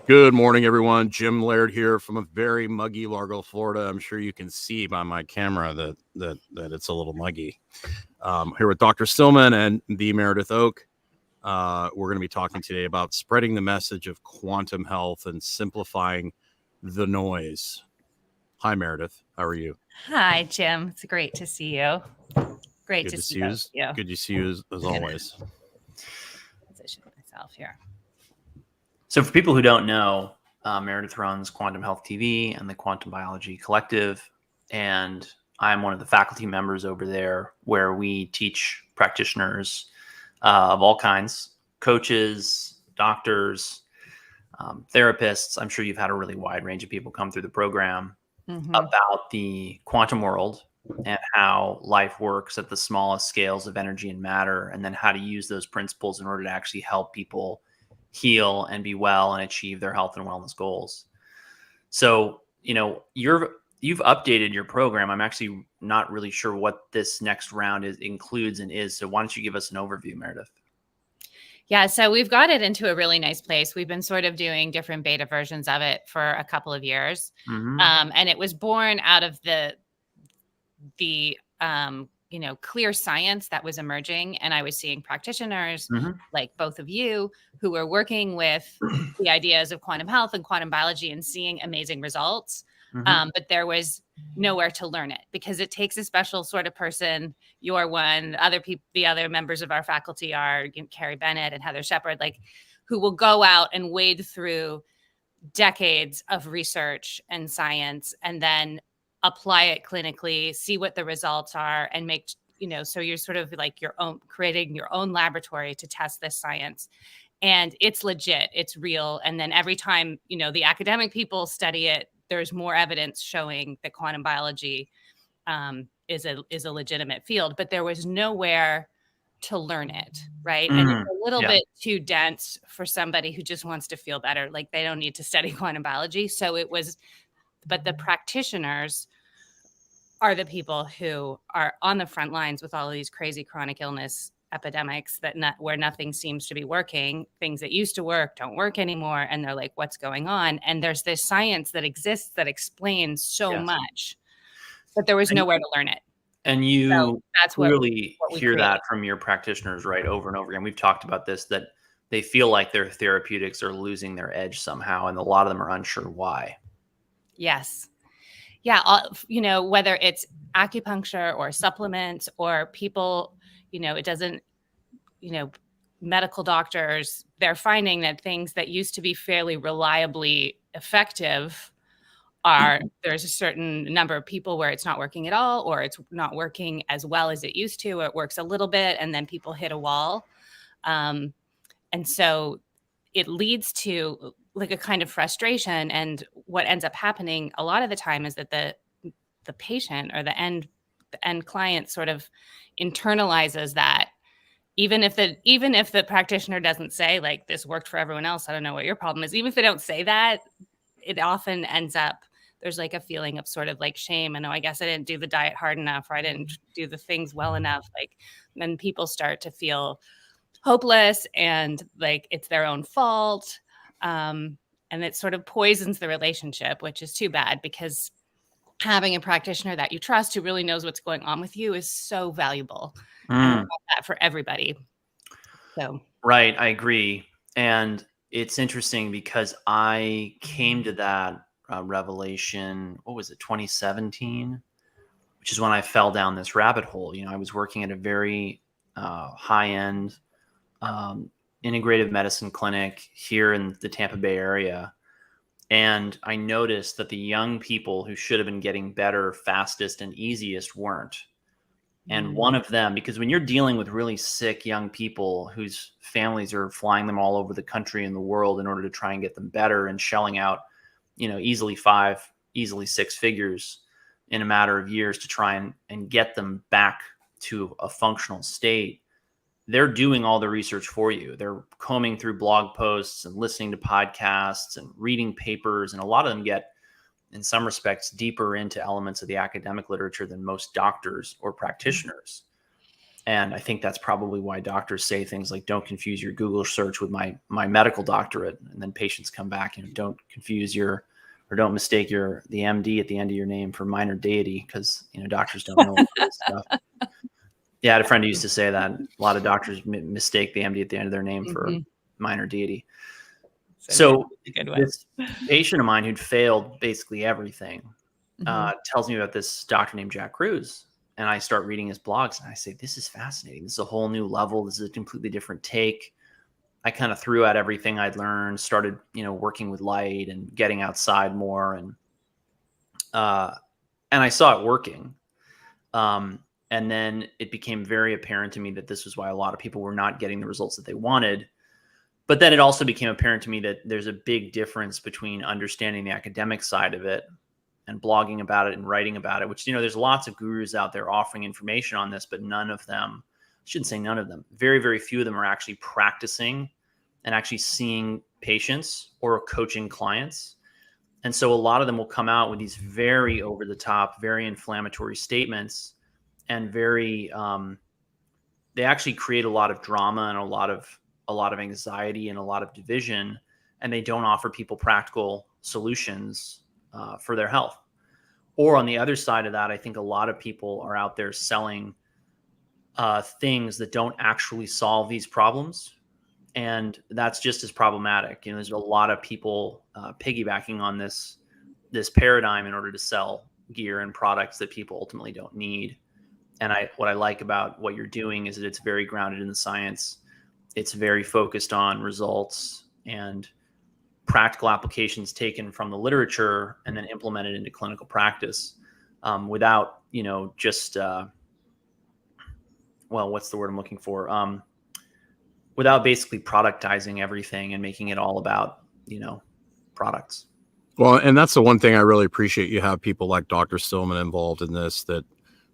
Good morning, everyone. Jim Laird here from a very muggy Largo, Florida. I'm sure you can see by my camera that it's a little muggy. Here with Dr. Stillman and the Meredith Oak. We're going to be talking today about spreading the message of quantum health and simplifying the noise. Hi, Meredith. How are you? Hi, Jim. It's great to see you. Great Good to to see see you. you. Good to see you as always. Position myself here. So for people who don't know, Meredith runs Quantum Health TV and the Quantum Biology Collective, and I'm one of the faculty members over there where we teach practitioners of all kinds, coaches, doctors, therapists. I'm sure you've had a really wide range of people come through the program about the quantum world and how life works at the smallest scales of energy and matter, and then how to use those principles in order to actually help people heal and be well and achieve their health and wellness goals. So, you've updated your program. I'm actually not really sure what this next round includes. So why don't you give us an overview, Meredith? Yeah, so we've got it into a really nice place. We've been sort of doing different beta versions of it for a couple of years. And it was born out of the clear science that was emerging. And I was seeing practitioners like both of you who were working with the ideas of quantum health and quantum biology and seeing amazing results. But there was nowhere to learn it because it takes a special sort of person. You're one. Other people, the other members of our faculty are Carrie Bennett and Heather Shepard, who will go out and wade through decades of research and science and then apply it clinically, see what the results are, and make, so you're sort of like creating your own laboratory to test this science. And it's legit, it's real. And then every time, the academic people study it, there's more evidence showing that quantum biology is a legitimate field, but there was nowhere to learn it, right? And it's a little bit too dense for somebody who just wants to feel better. Like they don't need to study quantum biology. So it was, but the practitioners are the people who are on the front lines with all of these crazy chronic illness epidemics where nothing seems to be working. Things that used to work don't work anymore. And they're like, what's going on? And there's this science that exists that explains so much, but there was nowhere to learn it. And you clearly hear that from your practitioners, right, over and over again. We've talked about this, that they feel like their therapeutics are losing their edge somehow, and a lot of them are unsure why. Yes. Yeah. Whether it's acupuncture or supplements or people, it doesn't, medical doctors, they're finding that things that used to be fairly reliably effective there's a certain number of people where it's not working at all, or it's not working as well as it used to, or it works a little bit and then people hit a wall. And so it leads to like a kind of frustration. And what ends up happening a lot of the time is that the patient or the end client sort of internalizes that. Even if the practitioner doesn't say like this worked for everyone else, I don't know what your problem is. Even if they don't say that, it often ends up, there's like a feeling of sort of like shame. And I guess I didn't do the diet hard enough, or I didn't do the things well enough. Like then people start to feel hopeless and like it's their own fault. And it sort of poisons the relationship, which is too bad, because having a practitioner that you trust who really knows what's going on with you is so valuable. And I want that for everybody. So right, I agree. And it's interesting because I came to that revelation, 2017, which is when I fell down this rabbit hole. I was working at a very high-end integrative medicine clinic here in the Tampa Bay area. And I noticed that the young people who should have been getting better, fastest, and easiest weren't. And one of them, because when you're dealing with really sick young people whose families are flying them all over the country and the world in order to try and get them better and shelling out, easily 5, easily 6 figures in a matter of years to try and get them back to a functional state, they're doing all the research for you. They're combing through blog posts and listening to podcasts and reading papers. And a lot of them get, in some respects, deeper into elements of the academic literature than most doctors or practitioners. And I think that's probably why doctors say things like, don't confuse your Google search with my medical doctorate. And then patients come back, don't confuse or don't mistake the MD at the end of your name for minor deity, because, doctors don't know this stuff. Yeah, I had a friend who used to say that a lot of doctors mistake the MD at the end of their name for minor deity. So this patient of mine who'd failed basically everything tells me about this doctor named Jack Cruz. And I start reading his blogs and I say, this is fascinating. This is a whole new level. This is a completely different take. I kind of threw out everything I'd learned, started, working with light and getting outside more. And I saw it working. And then it became very apparent to me that this was why a lot of people were not getting the results that they wanted. But then it also became apparent to me that there's a big difference between understanding the academic side of it and blogging about it and writing about it, which, there's lots of gurus out there offering information on this, but none of them, I shouldn't say none of them, very, very few of them are actually practicing and actually seeing patients or coaching clients. And so a lot of them will come out with these very over the top, very inflammatory statements, and very, they actually create a lot of drama and a lot of anxiety and a lot of division, and they don't offer people practical solutions for their health. Or on the other side of that, I think a lot of people are out there selling things that don't actually solve these problems. And that's just as problematic. There's a lot of people piggybacking on this paradigm in order to sell gear and products that people ultimately don't need. And what I like about what you're doing is that it's very grounded in the science. It's very focused on results and practical applications taken from the literature and then implemented into clinical practice without, just, what's the word I'm looking for? Without basically productizing everything and making it all about, products. Well, and that's the one thing I really appreciate. You have people like Dr. Stillman involved in this that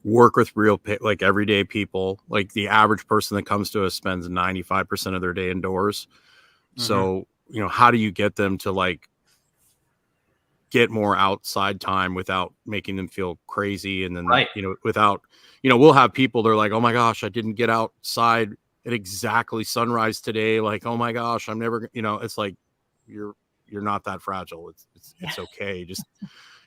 work with real, like everyday people. Like the average person that comes to us spends 95% of their day indoors. So, how do you get them to get more outside time without making them feel crazy? And then, without, we'll have people, they're like, oh my gosh, I didn't get outside at exactly sunrise today. Like, oh my gosh, I'm never, it's like, you're not that fragile. It's okay. Just,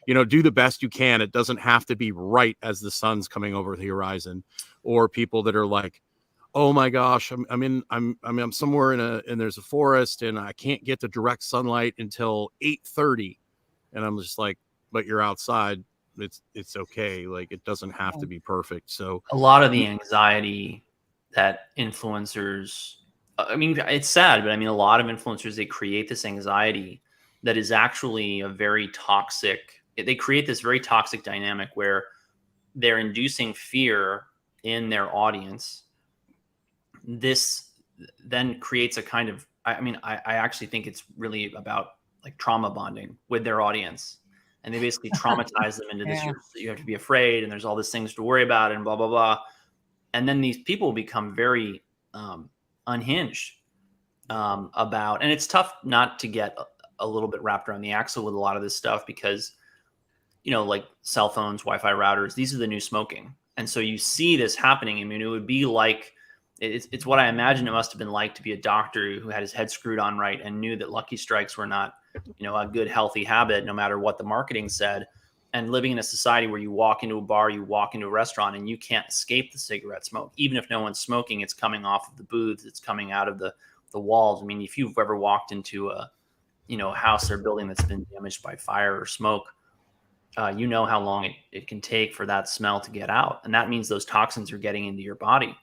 do the best you can. It doesn't have to be right as the sun's coming over the horizon. Or people that are like, oh my gosh, I'm somewhere and there's a forest and I can't get the direct sunlight until 8:30. And I'm just like, but you're outside. It's okay. Like, it doesn't have to be perfect. So a lot of the anxiety that influencers, it's sad, but a lot of influencers, they create this anxiety that is actually they create this very toxic dynamic where they're inducing fear in their audience. This then creates a kind of, I actually think it's really about trauma bonding with their audience. And they basically traumatize them into this, you have to be afraid and there's all these things to worry about and blah, blah, blah. And then these people become very unhinged about, and it's tough not to get a little bit wrapped around the axle with a lot of this stuff because, like cell phones, Wi-Fi routers, these are the new smoking. And so you see this happening. It would be like, it's what I imagine it must have been like to be a doctor who had his head screwed on right and knew that Lucky Strikes were not, a good, healthy habit, no matter what the marketing said. And living in a society where you walk into a bar, you walk into a restaurant, and you can't escape the cigarette smoke. Even if no one's smoking, it's coming off of the booths, it's coming out of the walls. If you've ever walked into a house or building that's been damaged by fire or smoke, how long it can take for that smell to get out. And that means those toxins are getting into your body.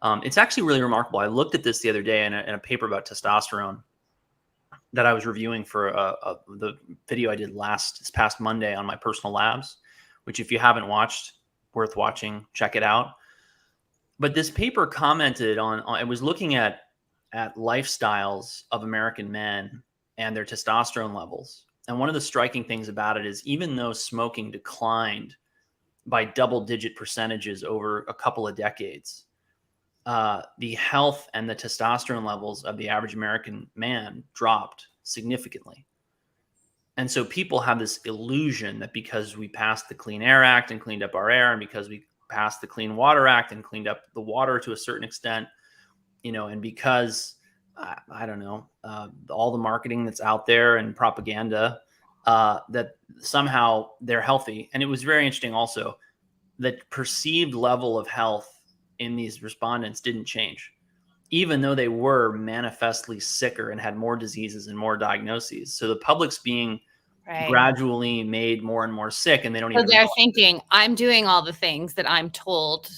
It's actually really remarkable. I looked at this the other day in a paper about testosterone that I was reviewing for the video I did this past Monday on my personal labs, which if you haven't watched, worth watching, check it out. But this paper commented on it was looking at lifestyles of American men and their testosterone levels. And one of the striking things about it is even though smoking declined by double-digit percentages over a couple of decades, the health and the testosterone levels of the average American man dropped significantly. And so people have this illusion that because we passed the Clean Air Act and cleaned up our air, and because we passed the Clean Water Act and cleaned up the water to a certain extent, and because I don't know, all the marketing that's out there and propaganda, that somehow they're healthy. And it was very interesting also that perceived level of health in these respondents didn't change, even though they were manifestly sicker and had more diseases and more diagnoses. So the public's being gradually made more and more sick, and they don't even know. They're thinking, I'm doing all the things that I'm told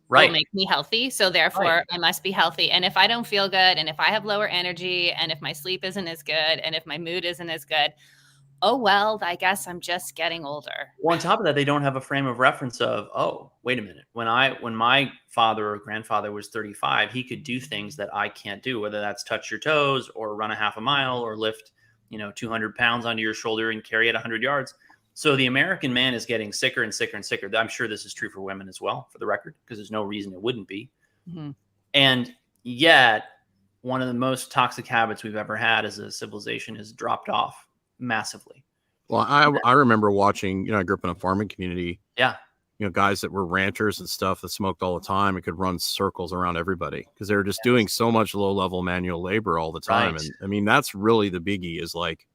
will make me healthy, so therefore I must be healthy. And if I don't feel good, and if I have lower energy, and if my sleep isn't as good, and if my mood isn't as good, oh, well, I guess I'm just getting older. Well, on top of that, they don't have a frame of reference of, oh, wait a minute. When my father or grandfather was 35, he could do things that I can't do, whether that's touch your toes or run a half a mile or lift, 200 pounds onto your shoulder and carry it 100 yards. So the American man is getting sicker and sicker and sicker. I'm sure this is true for women as well, for the record, because there's no reason it wouldn't be. Mm-hmm. And yet, one of the most toxic habits we've ever had as a civilization is dropped off massively. Well, I remember watching, I grew up in a farming community. Yeah. Guys that were ranchers and stuff that smoked all the time and could run circles around everybody because they were just doing so much low-level manual labor all the time. Right. And I mean, that's really the biggie is like,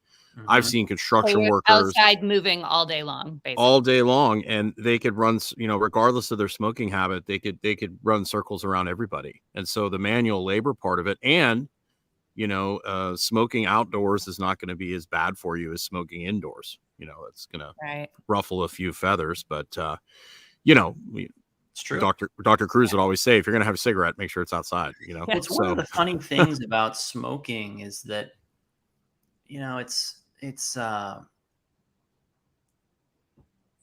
I've seen construction workers outside moving all day long, basically. All day long, and they could run, regardless of their smoking habit, they could run circles around everybody. And so the manual labor part of it, and smoking outdoors is not going to be as bad for you as smoking indoors. It's going to ruffle a few feathers, but it's true. Dr. Cruz would always say, if you're going to have a cigarette, make sure it's outside. It's one of the funny things about smoking is that, it's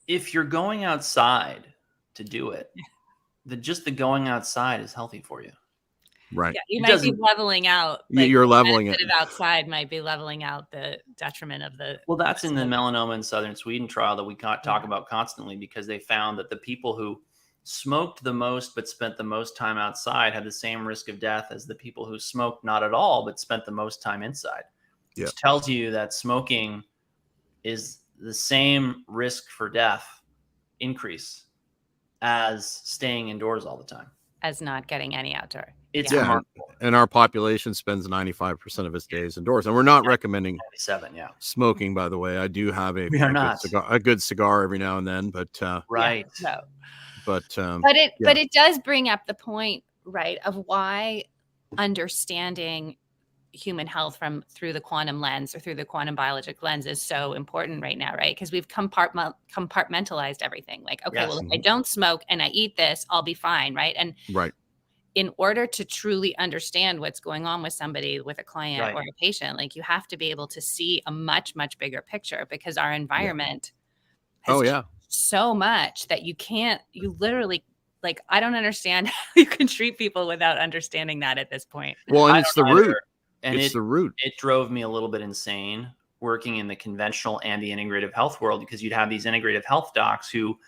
if you're going outside to do it, just the going outside is healthy for you. Right. Yeah, you might be leveling out. You're leveling it. Outside might be leveling out the detriment of the. Well, that's in the melanoma in southern Sweden trial that we talk about constantly, because they found that the people who smoked the most but spent the most time outside had the same risk of death as the people who smoked not at all but spent the most time inside. Yeah. Which tells you that smoking is the same risk for death increase as staying indoors all the time. As not getting any outdoor. It's remarkable. And our population spends 95% of its days indoors. And we're not recommending 97, smoking, by the way. I do have a good cigar every now and then, but right. No. But it does bring up the point, right, of why understanding human health through the quantum lens or through the quantum biologic lens is so important right now, right? Because we've compartmentalized everything. Like, okay, well, if I don't smoke and I eat this, I'll be fine, right? And in order to truly understand what's going on with somebody, with a client or a patient, like, you have to be able to see a much, much bigger picture, because our environment has changed so much that you literally, like, I don't understand how you can treat people without understanding that at this point. Well, and it's the root. And it's the root. It drove me a little bit insane working in the conventional and the integrative health world, because you'd have these integrative health docs who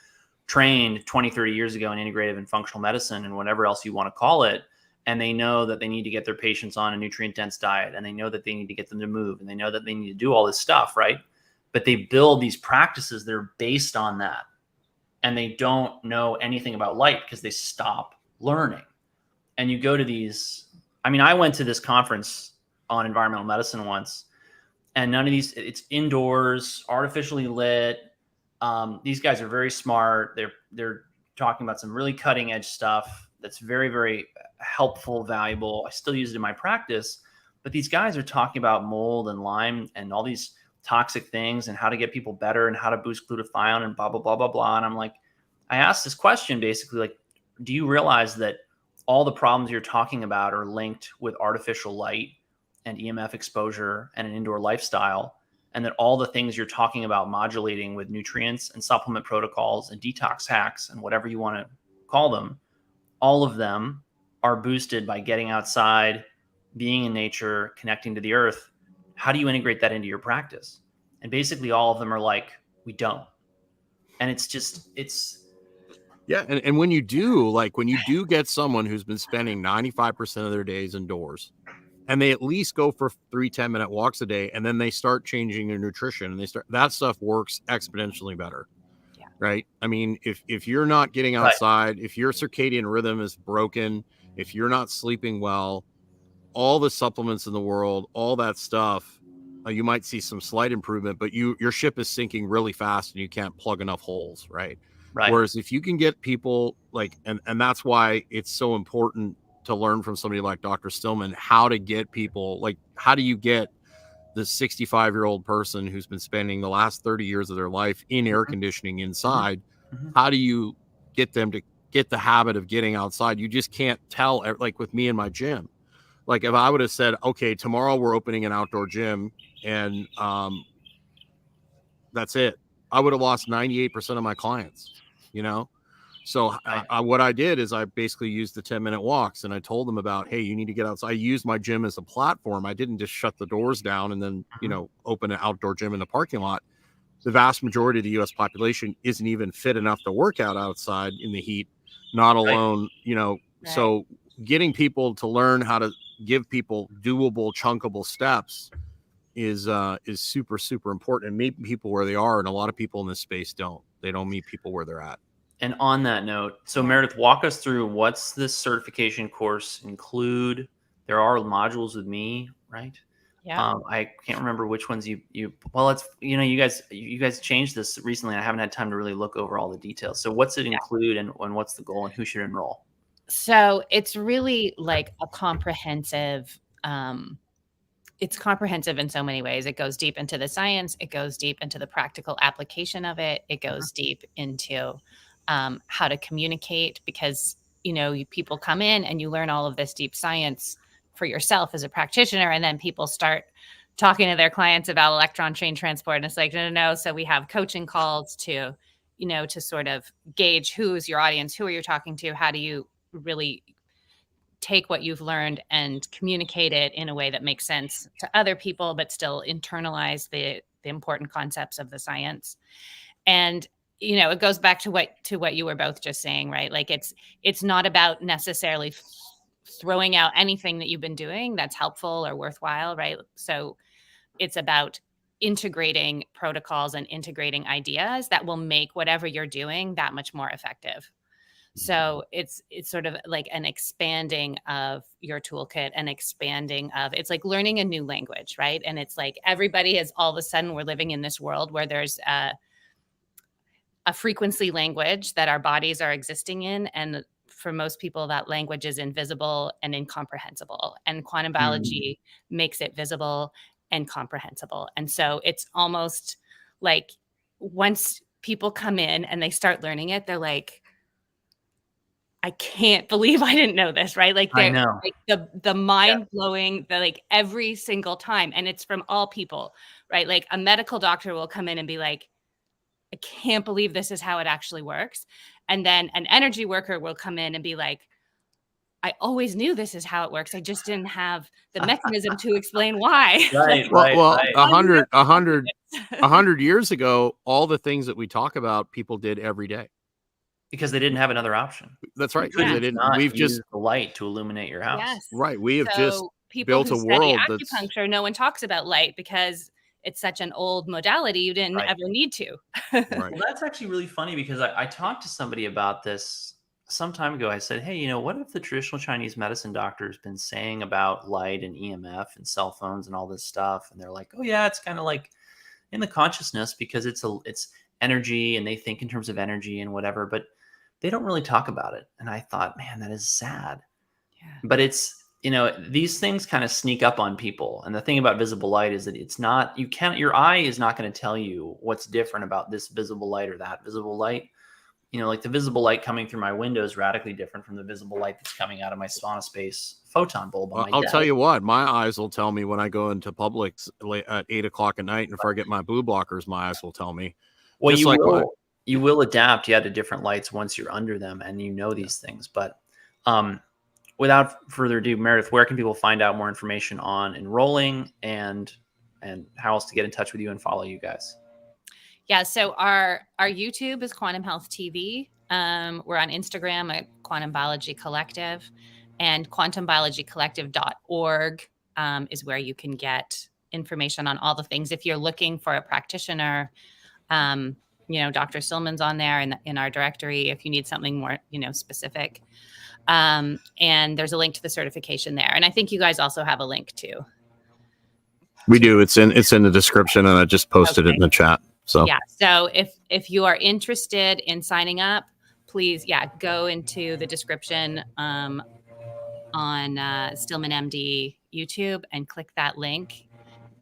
trained 20, 30 years ago in integrative and functional medicine and whatever else you want to call it. And they know that they need to get their patients on a nutrient-dense diet, and they know that they need to get them to move, and they know that they need to do all this stuff, right? But they build these practices that are based on that. And they don't know anything about light because they stop learning. And you go to these, I went to this conference on environmental medicine once, and none of these, it's indoors, artificially lit. These guys are very smart. They're talking about some really cutting edge stuff that's very, very helpful, valuable. I still use it in my practice, but these guys are talking about mold and Lyme and all these toxic things and how to get people better and how to boost glutathione and blah, blah, blah, blah, blah. And I'm like, I asked this question basically, like, do you realize that all the problems you're talking about are linked with artificial light and EMF exposure and an indoor lifestyle, and that all the things you're talking about modulating with nutrients and supplement protocols and detox hacks and whatever you want to call them, all of them are boosted by getting outside, being in nature, connecting to the earth? How do you integrate that into your practice? And basically all of them are like, we don't. And and when you do get someone who's been spending 95% of their days indoors, and they at least go for 3 10-minute walks a day, and then they start changing their nutrition, and that stuff works exponentially better. right? I mean, if you're not getting outside, if your circadian rhythm is broken, if you're not sleeping well, all the supplements in the world, all that stuff, you might see some slight improvement, but your ship is sinking really fast and you can't plug enough holes, right? Whereas if you can get people like, and that's why it's so important to learn from somebody like Dr. Stillman, how to get people, like, how do you get this 65-year-old person who's been spending the last 30 years of their life in air conditioning inside? How do you get them to get the habit of getting outside? You just can't tell, like with me in my gym. Like if I would have said, okay, tomorrow we're opening an outdoor gym and that's it, I would have lost 98% of my clients, you know? So what I did is I basically used the 10-minute walks, and I told them about, hey, you need to get outside. I used my gym as a platform. I didn't just shut the doors down and then, you know, open an outdoor gym in the parking lot. The vast majority of the U.S. population isn't even fit enough to work out outside in the heat, not alone, you know. So getting people to learn how to give people doable, chunkable steps is super, super important, and meet people where they are. And a lot of people in this space they don't meet people where they're at. And on that note, so Meredith, walk us through, what's this certification course include? There are modules with me, right? Yeah. I can't remember which ones you well, it's, you know, you guys changed this recently, and I haven't had time to really look over all the details. So what's it include, and what's the goal, and who should enroll? So it's really like a comprehensive, it's comprehensive in so many ways. It goes deep into the science. It goes deep into the practical application of it. It goes deep into how to communicate, because, you know, people come in and you learn all of this deep science for yourself as a practitioner, and then people start talking to their clients about electron chain transport, and it's like, no. So we have coaching calls to, you know, to sort of gauge who's your audience, who are you talking to, how do you really take what you've learned and communicate it in a way that makes sense to other people, but still internalize the important concepts of the science. And, you know, it goes back to what you were both just saying, right? Like it's not about necessarily throwing out anything that you've been doing that's helpful or worthwhile, right? So it's about integrating protocols and integrating ideas that will make whatever you're doing that much more effective. So it's sort of like an expanding of your toolkit, and expanding of, it's like learning a new language, right? And it's like everybody is, all of a sudden we're living in this world where there's a frequency language that our bodies are existing in. And for most people, that language is invisible and incomprehensible. And quantum biology makes it visible and comprehensible. And so it's almost like once people come in and they start learning it, they're like, I can't believe I didn't know this, right? Like, I know. like the mind blowing, the like every single time, and it's from all people, right? Like a medical doctor will come in and be like, I can't believe this is how it actually works. And then an energy worker will come in and be like, I always knew this is how it works. I just didn't have the mechanism to explain why. Right, Well, right. 100 years ago, all the things that we talk about, people did every day. Because they didn't have another option. That's right. You They didn't. not We've use just the light to illuminate your house. Yes. Right. We have just people built who a study world that's acupuncture, no one talks about light because it's such an old modality. You didn't ever need to. right. Well, that's actually really funny, because I talked to somebody about this some time ago. I said, hey, you know, what if the traditional Chinese medicine doctor has been saying about light and EMF and cell phones and all this stuff? And they're like, oh yeah, it's kind of like in the consciousness, because it's energy, and they think in terms of energy and whatever, but they don't really talk about it. And I thought, man, that is sad. Yeah. But it's, you know, these things kind of sneak up on people. And the thing about visible light is that it's not, your eye is not going to tell you what's different about this visible light or that visible light. You know, like the visible light coming through my window is radically different from the visible light that's coming out of my sauna space photon bulb on my I'll desk. tell you what, my eyes will tell me when I go into Publix at 8 o'clock at night. And if I get my blue blockers, my eyes will tell me. Well, you will adapt, to different lights once you're under them, and you know these things. But without further ado, Meredith, where can people find out more information on enrolling, and how else to get in touch with you and follow you guys? Yeah, so our YouTube is Quantum Health TV. We're on Instagram at Quantum Biology Collective, and quantumbiologycollective.org is where you can get information on all the things. If you're looking for a practitioner, Dr. Stillman's on there in our directory if you need something more, specific. And there's a link to the certification there. And I think you guys also have a link too. We do. It's in the description, and I just posted it in the chat. So yeah. So if you are interested in signing up, please, go into the description on Stillman MD YouTube and click that link.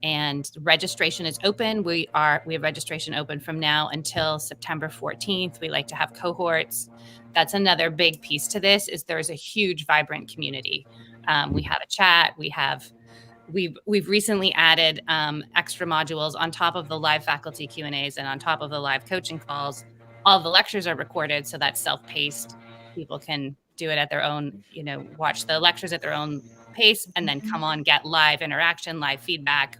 And registration is open. We have registration open from now until September 14th. We like to have cohorts. That's another big piece to this. Is there's a huge, vibrant community. We have a chat. We've recently added extra modules on top of the live faculty Q&As and on top of the live coaching calls. All the lectures are recorded, so that's self-paced. People can do it at their own, watch the lectures at their own pace, and then come on, get live interaction, live feedback.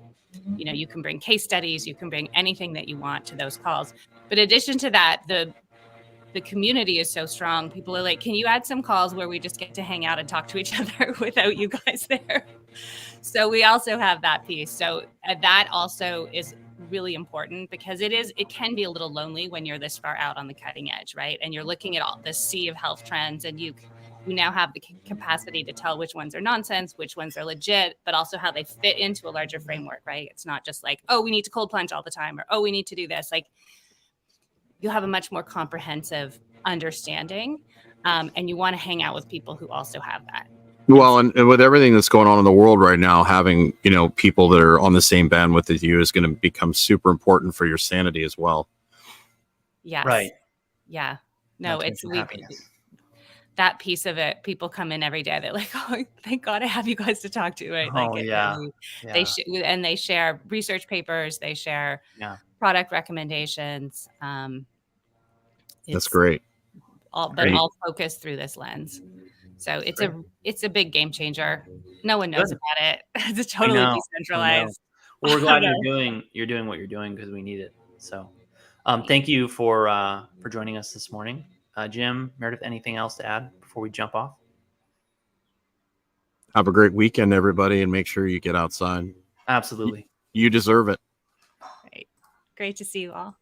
You can bring case studies, you can bring anything that you want to those calls. But in addition to that, the community is so strong. People are like, can you add some calls where we just get to hang out and talk to each other without you guys there? So we also have that piece. So that also is really important because it can be a little lonely when you're this far out on the cutting edge, right? And you're looking at all this sea of health trends, and you now have the capacity to tell which ones are nonsense, which ones are legit, but also how they fit into a larger framework, right? It's not just like, oh, we need to cold plunge all the time, or, oh, we need to do this. Like, you have a much more comprehensive understanding, and you want to hang out with people who also have that. Well, and with everything that's going on in the world right now, having, people that are on the same bandwidth as you is going to become super important for your sanity as well. Yes. Right. Yeah. No, that piece of it. People come in every day. They're like, oh, thank God I have you guys to talk to. Right? Oh, yeah. They share research papers. They share product recommendations. That's great. All focused through this lens. So it's a big game changer. No one knows about it. It's totally decentralized. Well, we're glad you're doing what you're doing because we need it. So, thank you for joining us this morning, Jim, Meredith. Anything else to add before we jump off? Have a great weekend, everybody, and make sure you get outside. Absolutely, you deserve it. Great to see you all.